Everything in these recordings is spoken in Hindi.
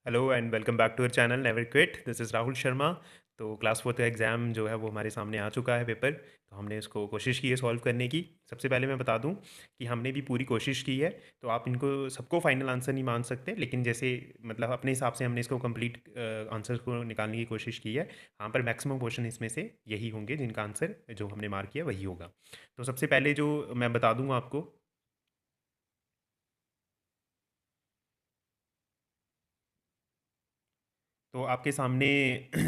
Hello and welcome back to our channel never quit. This is Rahul Sharma. तो क्लास फोर्थ का एग्ज़ाम जो है वो हमारे सामने आ चुका है पेपर। तो हमने इसको कोशिश की है सॉल्व करने की। सबसे पहले मैं बता दूं कि हमने भी पूरी कोशिश की है। तो आप इनको सबको फाइनल आंसर नहीं मान सकते, लेकिन जैसे मतलब अपने हिसाब से हमने इसको कंप्लीट आंसर को निकालने की कोशिश की है। हाँ, पर मैक्सिमम क्वेश्चन इसमें से यही होंगे जिनका आंसर जो हमने मार्क किया वही होगा। तो सबसे पहले जो मैं बता दूंगा आपको, तो आपके सामने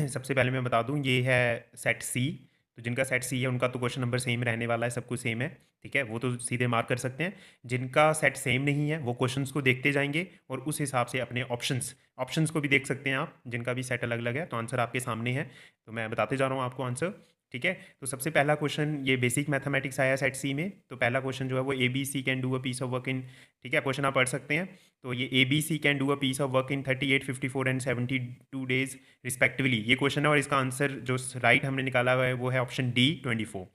सबसे पहले मैं बता दूं, ये है सेट सी। तो जिनका सेट सी है उनका तो क्वेश्चन नंबर सेम रहने वाला है, सब कुछ सेम है। ठीक है, वो तो सीधे मार्क कर सकते हैं। जिनका सेट सेम नहीं है वो क्वेश्चंस को देखते जाएंगे और उस हिसाब से अपने ऑप्शंस ऑप्शंस को भी देख सकते हैं आप, जिनका भी सेट अलग अलग है। तो आंसर आपके सामने है, तो मैं बताते जा रहा हूँ आपको आंसर। ठीक है, तो सबसे पहला क्वेश्चन ये बेसिक मैथमेटिक्स आया सेट सी में। तो पहला क्वेश्चन जो है वो A B C can do a piece of work in. ठीक है, क्वेश्चन आप पढ़ सकते हैं। तो ये A B C can do a piece of work in 38, 54 and 72 days respectively, ये क्वेश्चन है। और इसका आंसर जो राइट हमने निकाला हुआ है वो है ऑप्शन डी 24।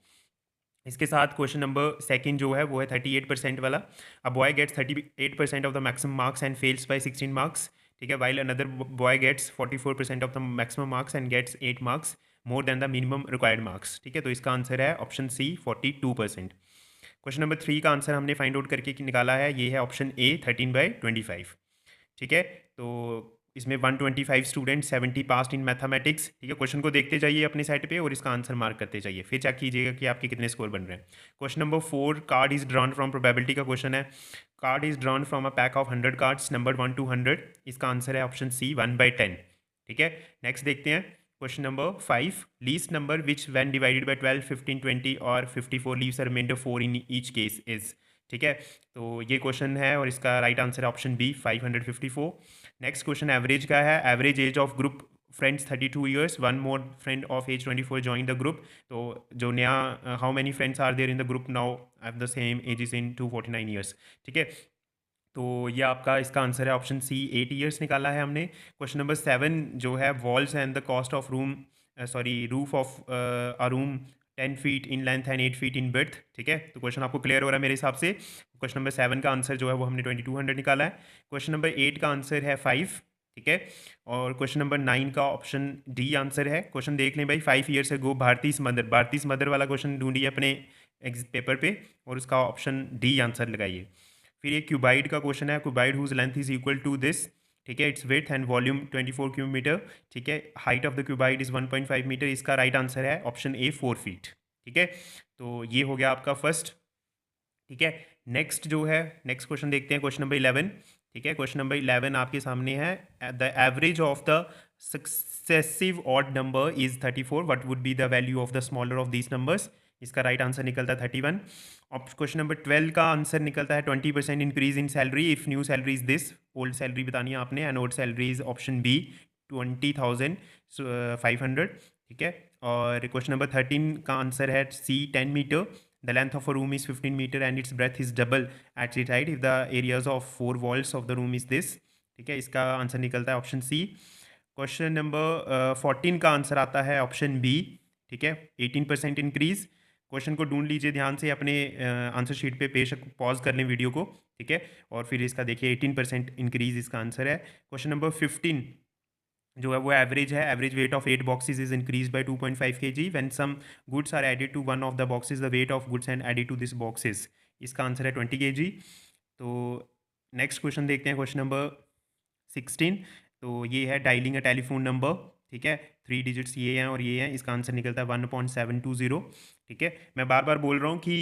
इसके साथ क्वेश्चन नंबर सेकंड जो है वो है 38% वाला। A boy gets 38% of the maximum marks and fails by 16 marks. ठीक है, while another boy gets 44% of the maximum marks and gets 8 marks more than the minimum required marks. ठीक है, तो इसका आंसर है option C 42%। Question number three का आंसर हमने फाइंड आउट करके निकाला है, ये है ऑप्शन ए 13/25। ठीक है, तो इसमें 125 स्टूडेंट 70 पास इन मैथमेटिक्स। ठीक है, क्वेश्चन को देखते जाइए अपने साइड पे और इसका आंसर मार्क करते जाइए, फिर चेक कीजिएगा कि आपके कितने स्कोर बन रहे हैं। Question number four, card is drawn from probability का क्वेश्चन है। Card is drawn from a pack of 100 cards number 1 to 100। इसका आंसर है ऑप्शन सी 1/10। ठीक है, नेक्स्ट देखते हैं question number five. Least number which when divided by 12, 15, 20 और 54 leaves a remainder 4 in each case is. ठीक है, तो ये क्वेश्चन है और इसका राइट आंसर है option B 554। Next question average का है। Average age of group friends 32 years, one more friend of age 24 join the group. तो जो नया how many friends are there in the group now have the same ages in 249 years. ठीक है, तो ये आपका इसका आंसर है ऑप्शन सी 8 ईयर्स निकाला है हमने। क्वेश्चन नंबर सेवन जो है, walls and the cost of room sorry roof of a room 10 feet in length and 8 feet in breadth. ठीक है, तो क्वेश्चन आपको क्लियर हो रहा है मेरे हिसाब से। क्वेश्चन नंबर सेवन का आंसर जो है वो हमने 2200 निकाला है। क्वेश्चन नंबर एट का आंसर है 5। ठीक है, और क्वेश्चन नंबर नाइन का ऑप्शन डी आंसर है। क्वेश्चन देख लें भाई, 5 ईयर्स अगो भारतीय मदर वाला क्वेश्चन ढूंढिए अपने पेपर पे और उसका ऑप्शन डी आंसर लगाइए। फिर ये क्यूबाइड का क्वेश्चन है। Cuboid whose length is equal to this. ठीक है, its width and volume 24 cube metre. ठीक है, height of the cuboid is 1.5 metre. इसका राइट आंसर है ऑप्शन ए 4 फीट। ठीक है, तो ये हो गया आपका फर्स्ट। ठीक है, नेक्स्ट जो है, नेक्स्ट क्वेश्चन देखते हैं, क्वेश्चन नंबर 11। ठीक है, क्वेश्चन नंबर 11 आपके सामने है। The average of the successive odd number is 34, what would be the value of the smaller of these numbers. इसका राइट आंसर निकलता है 31। और क्वेश्चन नंबर 12 का आंसर निकलता है 20% increase in salary if new salary is this. Old salary बतानी है आपने and old salary is option B 20,500। ठीक है, और क्वेश्चन नंबर 13 का आंसर है सी 10 metre. The length of a room is 15 meter and its breadth is double at its height if the areas of four walls of the room is this। ठीक है, इसका आंसर निकलता है ऑप्शन सी। क्वेश्चन नंबर 14 का आंसर आता है ऑप्शन बी। ठीक है, 18% इंक्रीज। क्वेश्चन को ढूंढ लीजिए ध्यान से अपने आंसर शीट पे, बेशक पॉज कर लें वीडियो को। ठीक है, और फिर इसका देखिए 18% इंक्रीज इसका आंसर है। क्वेश्चन नंबर 15 जो है वो एवरेज है। Average weight of 8 boxes is increase by 2.5 kg when some goods are added to one of the boxes the weight of goods and added to this boxes. इसका आंसर है 20 kg। तो नेक्स्ट क्वेश्चन देखते हैं, क्वेश्चन नंबर 16। तो ये है डायलिंग अ टेलीफोन नंबर। ठीक है, 3 डिजिट्स ये हैं और ये हैं, इसका आंसर निकलता है 1.720। ठीक है, मैं बार बार बोल रहा हूँ कि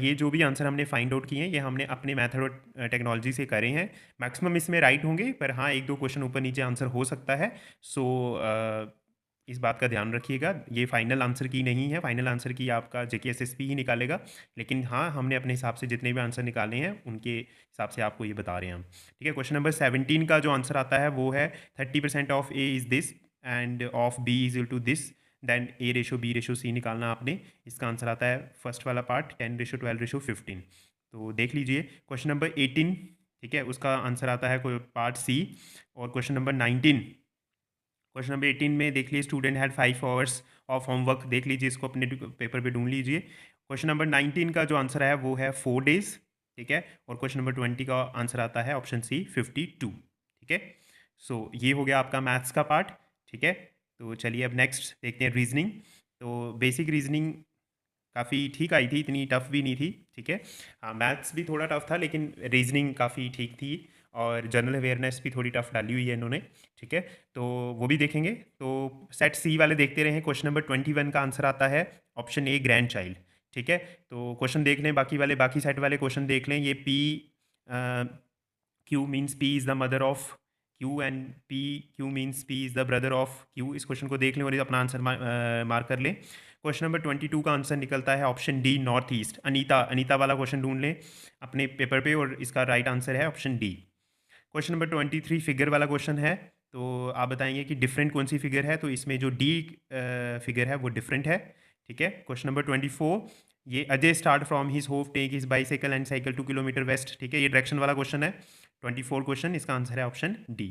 ये जो भी आंसर हमने फाइंड आउट किए हैं ये हमने अपने मेथड और टेक्नोलॉजी से करे हैं। मैक्सिमम इसमें राइट होंगे, पर हाँ एक दो क्वेश्चन ऊपर नीचे आंसर हो सकता है। सो इस बात का ध्यान रखिएगा, ये फाइनल आंसर की नहीं है। फाइनल आंसर की आपका JKSSP ही निकालेगा, लेकिन हाँ हमने अपने हिसाब से जितने भी आंसर निकाले हैं उनके हिसाब से आपको ये बता रहे हैं हम। ठीक है, क्वेश्चन नंबर 17 का जो आंसर आता है वो है 30% of A is this and of B is to this, then A/B/C निकालना आपने। इसका आंसर आता है फर्स्ट वाला पार्ट 10/12/15। तो देख लीजिए क्वेश्चन नंबर 18। ठीक है, उसका आंसर आता है कोई पार्ट सी। और क्वेश्चन नंबर 19, क्वेश्चन नंबर 18 में देख लीजिए student had 5 hours of homework. देख लीजिए इसको अपने पेपर पे ढूंढ लीजिए। क्वेश्चन नंबर 19 का जो आंसर है वो है 4 डेज। ठीक है, और क्वेश्चन नंबर 20 का आंसर आता है ऑप्शन सी 52। ठीक है, सो ये हो गया आपका मैथ्स का पार्ट, ठीक है। तो चलिए अब नेक्स्ट देखते हैं रीजनिंग। तो बेसिक रीजनिंग काफ़ी ठीक आई थी, इतनी टफ भी नहीं थी, ठीक है। हाँ, मैथ्स भी थोड़ा टफ था लेकिन रीजनिंग काफ़ी ठीक थी, और जनरल अवेयरनेस भी थोड़ी टफ डाली हुई है इन्होंने, ठीक है। तो वो भी देखेंगे। तो सेट सी वाले देखते रहे। क्वेश्चन नंबर 21 का आंसर आता है ऑप्शन ए, ग्रैंड चाइल्ड, ठीक है। तो क्वेश्चन देख लें, बाकी सेट वाले क्वेश्चन देख लें। ये P Q means P is the mother of Q and P Q means P is the brother of Q. इस क्वेश्चन को देख लें और अपना आंसर मार्क कर लें। क्वेश्चन नंबर 22 का आंसर निकलता है option D, north east. Anita वाला क्वेश्चन ढूंढ लें अपने पेपर पे, और इसका राइट आंसर है option D. Question number 23 figure वाला क्वेश्चन है। तो आप बताएंगे कि डिफरेंट कौन सी फिगर है। तो इसमें जो डी फिगर है वो डिफरेंट है, ठीक है। क्वेश्चन नंबर 24, ये Ajay start from his home take his bicycle and cycle 2 kilometre west, ठीक है। ये डायरेक्शन वाला क्वेश्चन है। 24 क्वेश्चन, इसका आंसर है ऑप्शन डी।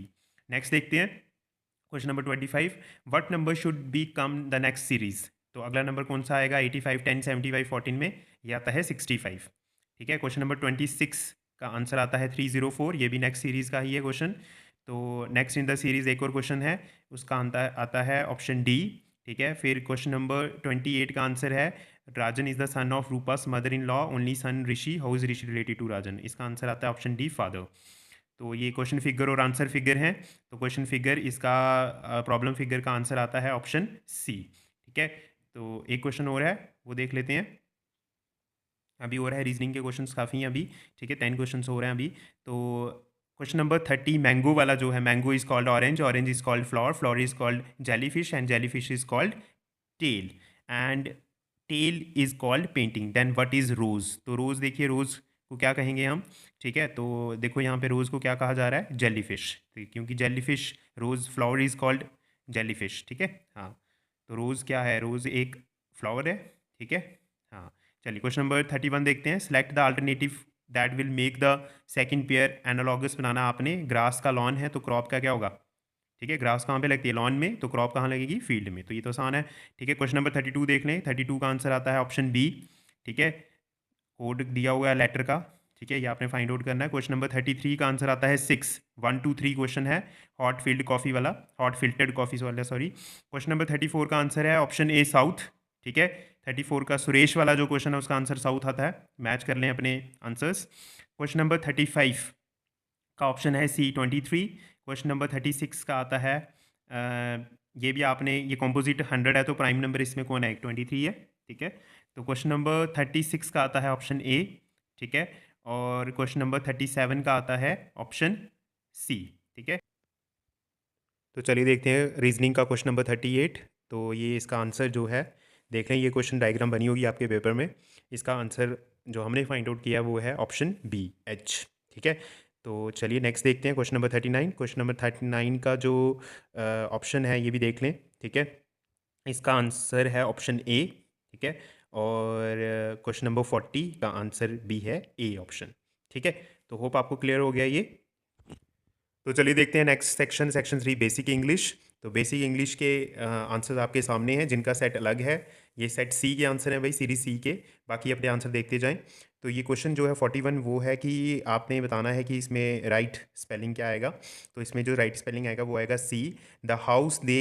नेक्स्ट देखते हैं question number 25, what number should be come the next series. तो अगला नंबर कौन सा आएगा 85, 10, 75, 14 में? ये आता है 65, ठीक है। क्वेश्चन नंबर 26 का आंसर आता है 304। ये भी नेक्स्ट सीरीज़ का ही है क्वेश्चन। तो नेक्स्ट इन द सीरीज़ एक और क्वेश्चन है, उसका आता है ऑप्शन डी, ठीक है। फिर क्वेश्चन नंबर 28 का आंसर है Rajan is the son of Rupa's mother in law, only son Rishi, how is Rishi related to Rajan. इसका आंसर आता है ऑप्शन डी, फादर। तो ये क्वेश्चन फिगर और आंसर फिगर हैं। तो क्वेश्चन फिगर, इसका प्रॉब्लम फिगर का आंसर आता है ऑप्शन सी, ठीक है। तो एक क्वेश्चन और है, वो देख लेते हैं। अभी और है, रीजनिंग के क्वेश्चंस काफ़ी हैं अभी, ठीक है। 10 क्वेश्चंस हो रहे हैं अभी। तो क्वेश्चन नंबर 30, मैंगो वाला जो है, mango is called orange, orange is called flower, flower is called jellyfish and jellyfish is called tail, and tail is called painting. Then what is rose. तो रोज़ देखिए, रोज़ को क्या कहेंगे हम, ठीक है। तो देखो यहाँ पे रोज़ को क्या कहा जा रहा है, जेलीफिश, क्योंकि jellyfish, rose flower is called jellyfish, ठीक है। हाँ, तो रोज़ क्या है, रोज़ एक फ्लावर है, ठीक है। हाँ, चलिए क्वेश्चन नंबर 31 देखते हैं। Select the alternative that will make the second pair analogous. Banana आपने, ग्रास का लॉन है तो क्रॉप का क्या होगा, ठीक है। ग्रास कहाँ पे लगती है, लॉन में, तो क्रॉप कहाँ लगेगी, फील्ड में। तो ये तो आसान है, ठीक है। क्वेश्चन नंबर 32 देख लें। 32 का आंसर आता है ऑप्शन बी, ठीक है। कोड दिया हुआ है लेटर का, ठीक है, ये आपने फाइंड आउट करना है। क्वेश्चन नंबर 33 का आंसर आता है 6, 1 2 3 क्वेश्चन है, हॉट फील्ड कॉफ़ी वाला, हॉट फिल्टर्ड कॉफ़ी वाला, सॉरी। क्वेश्चन नंबर 34 का आंसर है ऑप्शन ए, साउथ, ठीक है। 34 का सुरेश वाला जो क्वेश्चन है उसका आंसर साउथ आता है। मैच कर लें अपने आंसर्स। क्वेश्चन नंबर 35 का ऑप्शन है सी, 23। क्वेश्चन नंबर 36 का आता है ये भी आपने, ये कॉम्पोजिट 100 है तो प्राइम नंबर इसमें कौन है, 23 है, ठीक है। तो क्वेश्चन नंबर 36 का आता है ऑप्शन ए, ठीक है। और क्वेश्चन नंबर 37 का आता है ऑप्शन सी, ठीक है। तो चलिए देखते हैं रीजनिंग का क्वेश्चन नंबर 38। तो ये इसका आंसर जो है, देख लें, ये क्वेश्चन डायग्राम बनी होगी आपके पेपर में। इसका आंसर जो हमने फाइंड आउट किया वो है ऑप्शन बी, एच, ठीक है। तो चलिए नेक्स्ट देखते हैं क्वेश्चन नंबर 39। क्वेश्चन नंबर 39 का जो ऑप्शन है ये भी देख लें, ठीक है। इसका आंसर है ऑप्शन ए, ठीक है। और क्वेश्चन नंबर 40 का आंसर भी है ए ऑप्शन, ठीक है। तो होप आपको क्लियर हो गया ये। तो चलिए देखते हैं next section, section 3, basic English. तो बेसिक इंग्लिश के आंसर आपके सामने हैं, जिनका सेट अलग है। ये सेट सी के आंसर हैं भाई, सीरीज सी के। बाकी अपने आंसर देखते जाएं। तो ये क्वेश्चन जो है 41, वो है कि आपने बताना है कि इसमें राइट स्पेलिंग क्या आएगा। तो इसमें जो राइट स्पेलिंग आएगा वो आएगा C, the house they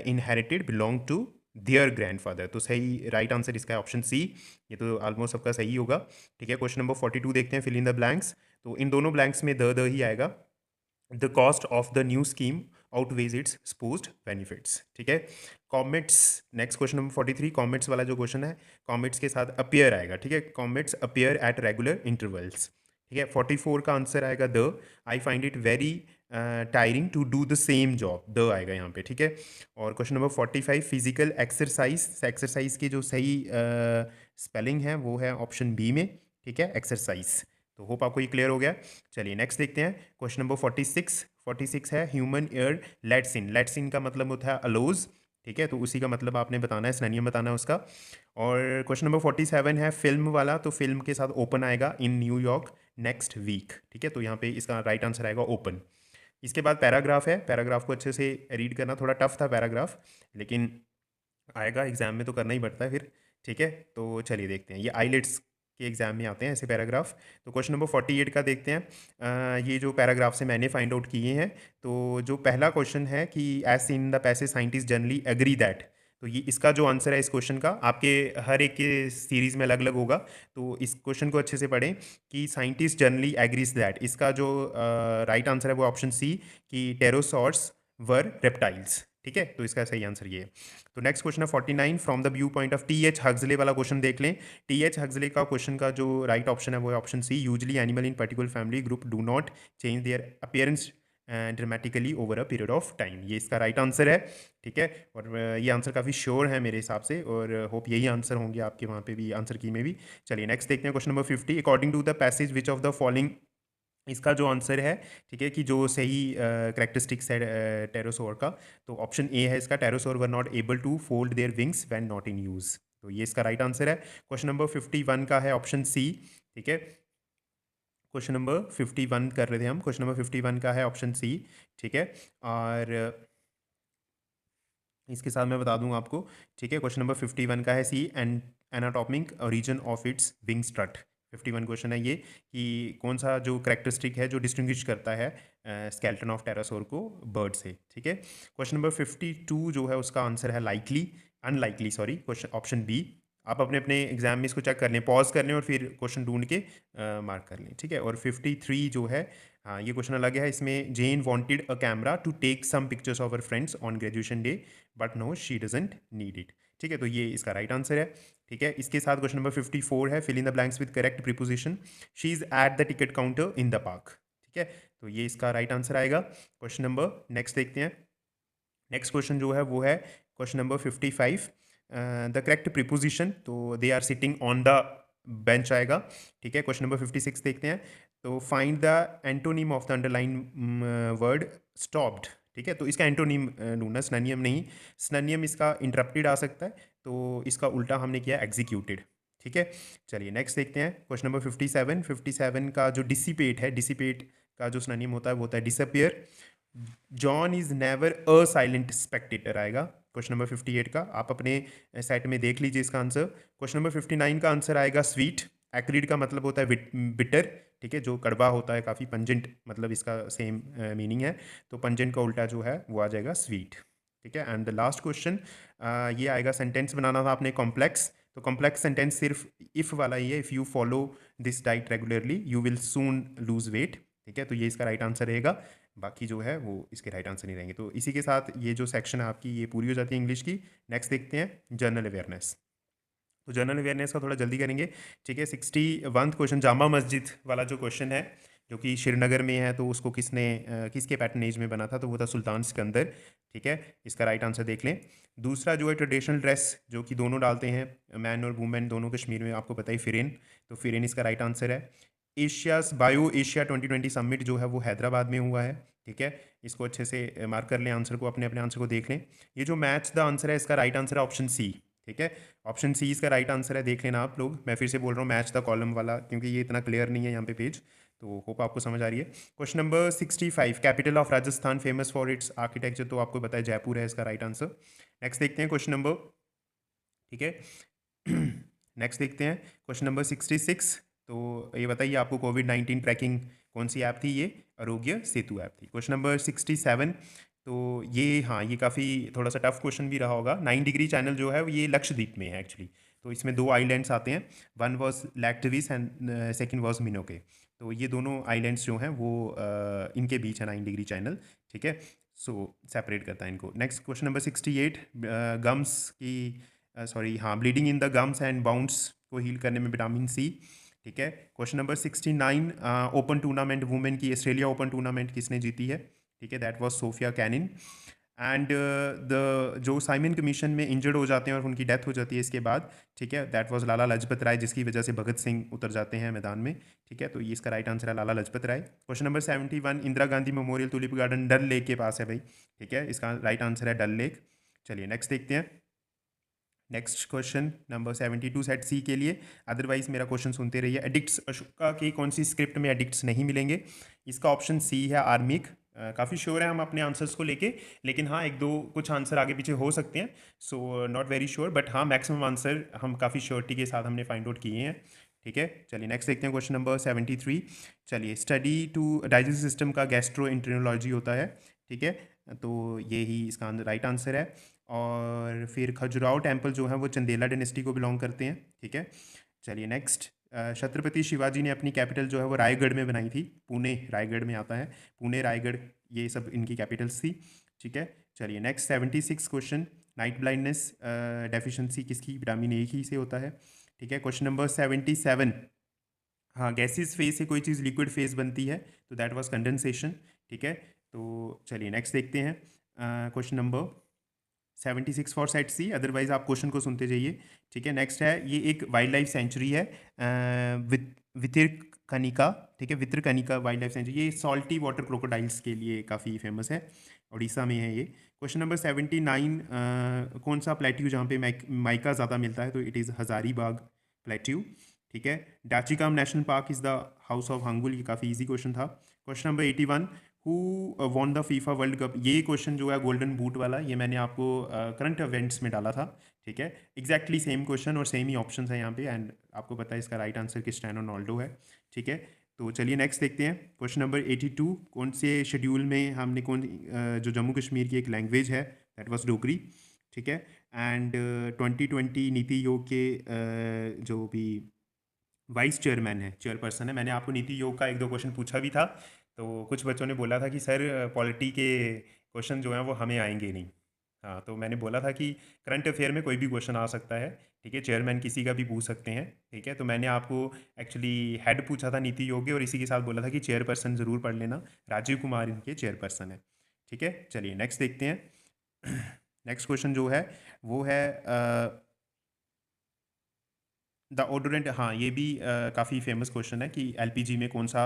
inherited belong to their grandfather. तो सही राइट आंसर इसका है ऑप्शन सी। ये तो ऑलमोस्ट सबका सही होगा, ठीक है। क्वेश्चन नंबर 42 देखते हैं, फिल इन द ब्लैंक्स। तो इन दोनों ब्लैंक्स में द ही आएगा। The cost of the new scheme outweighs it's supposed benefits, ठीक है। Comets, next question number 43, comets वाला जो क्वेश्चन है, कॉमेट्स के साथ अपीयर आएगा, ठीक है। Comets appear at regular intervals, ठीक है। 44 का आंसर आएगा the, I find it very tiring to do the same job, the आएगा यहाँ पे, ठीक है। और question number 45, physical exercise, exercise की जो सही स्पेलिंग है वो है ऑप्शन बी में, ठीक है, एक्सरसाइज। तो होप आपको ये क्लियर हो गया। चलिए नेक्स्ट देखते हैं क्वेश्चन नंबर 46। 46 है human air let's in, let's इन का मतलब होता है अलोज, ठीक है। तो उसी का मतलब आपने बताना है, सिनोनिम बताना है उसका। और क्वेश्चन नंबर 47 है फिल्म वाला, तो फिल्म के साथ ओपन आएगा, इन न्यूयॉर्क नेक्स्ट वीक, ठीक है। तो यहाँ पे इसका राइट आंसर आएगा ओपन। इसके बाद पैराग्राफ है, पैराग्राफ को अच्छे से रीड करना, थोड़ा टफ था पैराग्राफ, लेकिन आएगा एग्जाम में तो करना ही पड़ता है फिर, ठीक है। तो चलिए देखते हैं, ये आईलेट्स के एग्जाम में आते हैं ऐसे पैराग्राफ। तो क्वेश्चन नंबर 48 का देखते हैं। ये जो पैराग्राफ से मैंने फाइंड आउट किए हैं, तो जो पहला क्वेश्चन है कि as seen in the passage scientist generally agree that, तो ये इसका जो आंसर है इस क्वेश्चन का, आपके हर एक के सीरीज में अलग अलग होगा, तो इस क्वेश्चन को अच्छे से पढ़ें कि साइंटिस्ट जनरली एग्रीज दैट, इसका जो राइट आंसर है वो ऑप्शन सी, कि टेरोसॉर्स वर रेप्टाइल्स। ठीक है, तो इसका सही आंसर ये है। तो नेक्स्ट क्वेश्चन है 49, from the view point of T H Huxley वाला क्वेश्चन देख लें। टी एच हक्सले का क्वेश्चन का जो राइट ऑप्शन है वो है option C, usually animal in particular family group do not change their appearance dramatically over a period of time, ये इसका राइट आंसर है। ठीक है, और ये आंसर काफ़ी श्योर है मेरे हिसाब से, और होप यही आंसर होंगे आपके वहाँ पे भी आंसर की में भी। चलिए नेक्स्ट देखते हैं question number 50, according to the passage which of the following, इसका जो आंसर है, ठीक है, कि जो सही करेक्टरिस्टिक्स है टेरोसोर का, तो ऑप्शन ए है इसका, pterosaur were not able to fold their wings when not in use, तो ये इसका राइट आंसर है। क्वेश्चन नंबर 51 का है ऑप्शन सी। ठीक है, क्वेश्चन नंबर 51 कर रहे थे हम, क्वेश्चन नंबर 51 का है ऑप्शन सी। ठीक है, और इसके साथ मैं बता दूंगा आपको। ठीक है, क्वेश्चन नंबर 51 का है C, and anatomic origin of its wing strut. 51 question है ये, कि कौन सा जो करेक्टरिस्टिक है जो डिस्टिंग्विश करता है स्केलेटन ऑफ टेरासोर को बर्ड से। ठीक है, क्वेश्चन नंबर 52 जो है उसका आंसर है likely, unlikely sorry, question option B. आप अपने अपने एग्जाम में इसको चेक कर लें, पॉज कर लें और फिर क्वेश्चन ढूंढ के मार्क कर लें। ठीक है, और 53 जो है, हाँ ये क्वेश्चन अलग है, इसमें Jane wanted a camera to take some pictures of her friends on graduation day but no she doesn't need it. ठीक है, तो ये इसका राइट आंसर है। ठीक है, इसके साथ क्वेश्चन नंबर 54 है, fill in the blanks with correct preposition, she is at the ticket counter in the park. ठीक है, तो ये इसका राइट आंसर आएगा। क्वेश्चन नंबर नेक्स्ट देखते हैं। नेक्स्ट क्वेश्चन जो है वो है question number 55, the correct preposition, तो they are sitting on the bench आएगा। ठीक है, क्वेश्चन नंबर 56 देखते हैं, तो find the antonym of the underline word stopped. ठीक है, तो इसका एंटोनिम ढूंढना, स्ननियम नहीं, स्ननियम इसका इंटरप्टेड आ सकता है, तो इसका उल्टा हमने किया एग्जीक्यूटेड। ठीक है, चलिए नेक्स्ट देखते हैं क्वेश्चन नंबर 57। 57 का जो डिसिपेट है, डिसिपेट का जो स्ननियम होता है वो होता है disappear. John is never a silent Spectator आएगा क्वेश्चन नंबर 58 का, आप अपने सेट में देख लीजिए इसका आंसर। क्वेश्चन नंबर 59 का आंसर आएगा स्वीट। एक्रिड का मतलब होता है बिटर। ठीक है, जो कड़वा होता है, काफ़ी पंजेंट, मतलब इसका सेम मीनिंग है, तो पंजेंट का उल्टा जो है वो आ जाएगा स्वीट। ठीक है, एंड द लास्ट क्वेश्चन ये आएगा, सेंटेंस बनाना था आपने कॉम्प्लेक्स, तो कॉम्प्लेक्स सेंटेंस सिर्फ इफ़ वाला ही है, if you follow this diet regularly you will soon lose weight. ठीक है, तो ये इसका राइट आंसर रहेगा, बाकी जो है वो इसके राइट आंसर नहीं रहेंगे। तो इसी के साथ ये जो सेक्शन है आपकी ये पूरी हो जाती है इंग्लिश की। नेक्स्ट देखते हैं जनरल अवेयरनेस। तो जनरल अवेयरनेस का थोड़ा जल्दी करेंगे। ठीक है, 61 क्वेश्चन, जामा मस्जिद वाला जो क्वेश्चन है जो कि श्रीनगर में है, तो उसको किसके पैटर्नेज में बना था, तो वो था सुल्तान सिकंदर। ठीक है, इसका राइट आंसर देख लें। दूसरा जो है ट्रेडिशनल ड्रेस, जो कि दोनों डालते हैं, मैन और वुमेन दोनों, कश्मीर में आपको पता ही फिरेन, तो फिरेन इसका राइट आंसर है। एशियाज बायो एशिया 2020 समिट जो है वो हैदराबाद में हुआ है। ठीक है, इसको अच्छे से मार्क कर लें, आंसर को, अपने अपने आंसर को देख लें। ये जो मैच द आंसर है इसका राइट आंसर है ऑप्शन सी। ठीक है, ऑप्शन सी इसका राइट आंसर है, देख लेना आप लोग, मैं फिर से बोल रहा हूँ मैच द कॉलम वाला, क्योंकि ये इतना क्लियर नहीं है यहाँ पे पेज, तो होप आपको समझ आ रही है। Question number 65, capital of Rajasthan famous for its architecture, तो आपको पता है जयपुर है इसका राइट आंसर। नेक्स्ट देखते हैं क्वेश्चन नंबर, ठीक है नेक्स्ट देखते हैं क्वेश्चन नंबर 66, तो ये बताइए आपको कोविड-19 ट्रैकिंग कौन सी ऐप थी, ये आरोग्य सेतु ऐप थी। क्वेश्चन नंबर 67, तो ये, हाँ ये काफ़ी थोड़ा सा टफ क्वेश्चन भी रहा होगा। 9 डिग्री चैनल जो है ये लक्षद्वीप में है एक्चुअली, तो इसमें 2 आइलैंड्स आते हैं, one was Laccadives and second was Minicoy, तो ये दोनों आइलैंड्स जो हैं वो इनके बीच है 9 डिग्री चैनल। ठीक है, सो सेपरेट करता है इनको। नेक्स्ट क्वेश्चन नंबर 68, गम्स की सॉरी हाँ, bleeding in the gums and bounds को हील करने में विटामिन सी। ठीक है, question number 69, open tournament women की, ऑस्ट्रेलिया ओपन टूर्नामेंट किसने जीती है। ठीक है, that was Sofia Kenin. And the जो साइमन कमीशन में इंजर्ड हो जाते हैं और उनकी डेथ हो जाती है इसके बाद, ठीक है, दैट वाज लाला लाजपत राय, जिसकी वजह से भगत सिंह उतर जाते हैं मैदान में। ठीक है, तो ये इसका राइट आंसर है Lala Lajpat Rai. Question number 71, Indira Gandhi memorial tulip garden Dal lake के पास है भाई। ठीक है, इसका राइट आंसर है डल लेक। चलिए नेक्स्ट देखते हैं। नेक्स्ट क्वेश्चन नंबर 72 सेट सी के लिए, अदरवाइज मेरा क्वेश्चन सुनते रहिए। एडिक्ट्स अशोका की कौन सी स्क्रिप्ट में एडिक्ट्स नहीं मिलेंगे, इसका ऑप्शन सी है आर्मिक। काफ़ी श्योर है हम अपने आंसर्स को लेके, लेकिन हाँ एक दो कुछ आंसर आगे पीछे हो सकते हैं, so not very sure, but हाँ मैक्सिमम आंसर हम काफ़ी श्योरिटी के साथ हमने फाइंड आउट किए हैं। ठीक है। चलिए नेक्स्ट देखते हैं क्वेश्चन नंबर 73। चलिए, स्टडी टू डाइजेस्ट सिस्टम का गैस्ट्रोएंटेरोलॉजी होता है, ठीक है। तो ये ही इसका राइट आंसर है। और फिर खजुराहो टेम्पल जो है वो चंदेला डायनेस्टी को बिलोंग करते हैं, ठीक है। चलिए नेक्स्ट, छत्रपति शिवाजी ने अपनी कैपिटल जो है वो रायगढ़ में बनाई थी, पुणे रायगढ़ में आता है, पुणे रायगढ़ ये सब इनकी कैपिटल्स थी, ठीक है। चलिए next 76 question, night blindness deficiency किसकी, विटामिन ए ही से होता है, ठीक है। क्वेश्चन नंबर 77, हाँ गैसेस फेज से कोई चीज़ लिक्विड फेज बनती है तो दैट वाज कंडेंसेशन, ठीक है। तो चलिए नेक्स्ट देखते हैं question number 76 for set C, otherwise आप क्वेश्चन को सुनते जाइए, ठीक है। नेक्स्ट है, ये एक वाइल्ड लाइफ सेंचुरी है वितरकनिका, ठीक है, वितरकनिका वाइल्ड लाइफ सेंचुरी, ये सॉल्टी वाटर क्रोकोडाइल्स के लिए काफ़ी फेमस है, उड़ीसा में है ये। क्वेश्चन नंबर 79, कौन सा प्लेट्यू जहाँ पे माइका ज़्यादा मिलता है, तो इट इज़ हज़ारीबाग प्लेट्यू, ठीक है। Dachigam national park is the house of hangul, ये काफ़ी इजी क्वेश्चन था। Question number 81, who won the FIFA world cup, ये क्वेश्चन जो है गोल्डन बूट वाला, ये मैंने आपको करंट इवेंट्स में डाला था, ठीक है। एग्जैक्टली सेम क्वेश्चन और सेम ही ऑप्शन है यहाँ पे, एंड आपको पता है इसका राइट आंसर क्रिस्टियानो रोनाल्डो है, ठीक है। तो चलिए नेक्स्ट देखते हैं क्वेश्चन नंबर 82, कौन से शेड्यूल में हमने जो जम्मू कश्मीर की एक लैंग्वेज है दैट वाज डोगरी, ठीक है। एंड 2020 नीति आयोग के जो भी वाइस चेयरमैन है, चेयरपर्सन है, मैंने आपको नीति आयोग का एक दो क्वेश्चन पूछा भी था, तो कुछ बच्चों ने बोला था कि सर पॉलिटी के क्वेश्चन जो हैं वो हमें आएंगे नहीं। हाँ, तो मैंने बोला था कि करंट अफेयर में कोई भी क्वेश्चन आ सकता है, ठीक है, चेयरमैन किसी का भी पूछ सकते हैं, ठीक है। तो मैंने आपको एक्चुअली हेड पूछा था नीति आयोग के, और इसी के साथ बोला था कि चेयरपर्सन ज़रूर पढ़ लेना, राजीव कुमार इनके चेयरपर्सन है, ठीक है। चलिए नेक्स्ट देखते हैं नेक्स्ट क्वेश्चन जो है वो है द ऑडोरेंट, हाँ ये भी काफ़ी फेमस क्वेश्चन है कि एलपीजी में कौन सा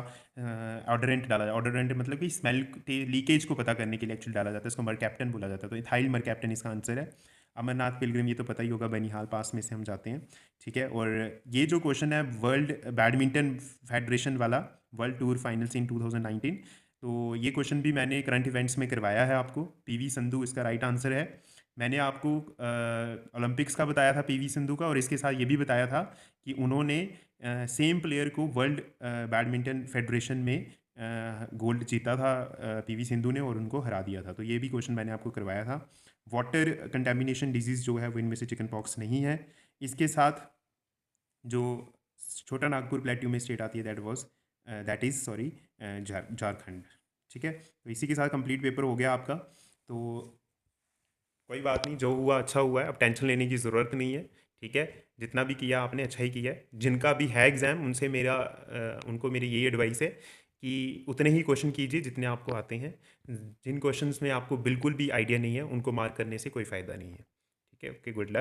ऑडोरेंट डाला जाए, ऑडोरेंट मतलब कि स्मेल लीकेज को पता करने के लिए एक्चुअली डाला जाता है, इसको मरकैप्टन बोला जाता है, तो इथाइल मरकैप्टन इसका आंसर है। अमरनाथ पिलग्रिम ये तो पता ही होगा, बनिहाल पास में से हम जाते हैं, ठीक है। और ये जो क्वेश्चन है वर्ल्ड बैडमिंटन फेडरेशन वाला, वर्ल्ड टूर फाइनल्स इन 2019, तो ये क्वेश्चन भी मैंने करंट इवेंट्स में करवाया है आपको, पीवी संधू इसका राइट आंसर है। मैंने आपको ओलंपिक्स का बताया था पीवी सिंधु का, और इसके साथ ये भी बताया था कि उन्होंने सेम प्लेयर को वर्ल्ड बैडमिंटन फेडरेशन में गोल्ड जीता था पीवी सिंधु ने, और उनको हरा दिया था, तो ये भी क्वेश्चन मैंने आपको करवाया था। वाटर कंटेमिनेशन डिजीज़ जो है वो इनमें से चिकन पॉक्स नहीं है। इसके साथ जो छोटा नागपुर प्लेट्यू में स्टेट आती है दैट इज़ सॉरी झारखंड, ठीक है। तो इसी के साथ कंप्लीट पेपर हो गया आपका, तो कोई बात नहीं, जो हुआ अच्छा हुआ है, अब टेंशन लेने की ज़रूरत नहीं है, ठीक है। जितना भी किया आपने अच्छा ही किया है, जिनका भी है एग्ज़ाम उनसे उनको मेरी यही एडवाइस है कि उतने ही क्वेश्चन कीजिए जितने आपको आते हैं, जिन क्वेश्चंस में आपको बिल्कुल भी आइडिया नहीं है उनको मार्क करने से कोई फ़ायदा नहीं है, ठीक है। Okay, good luck.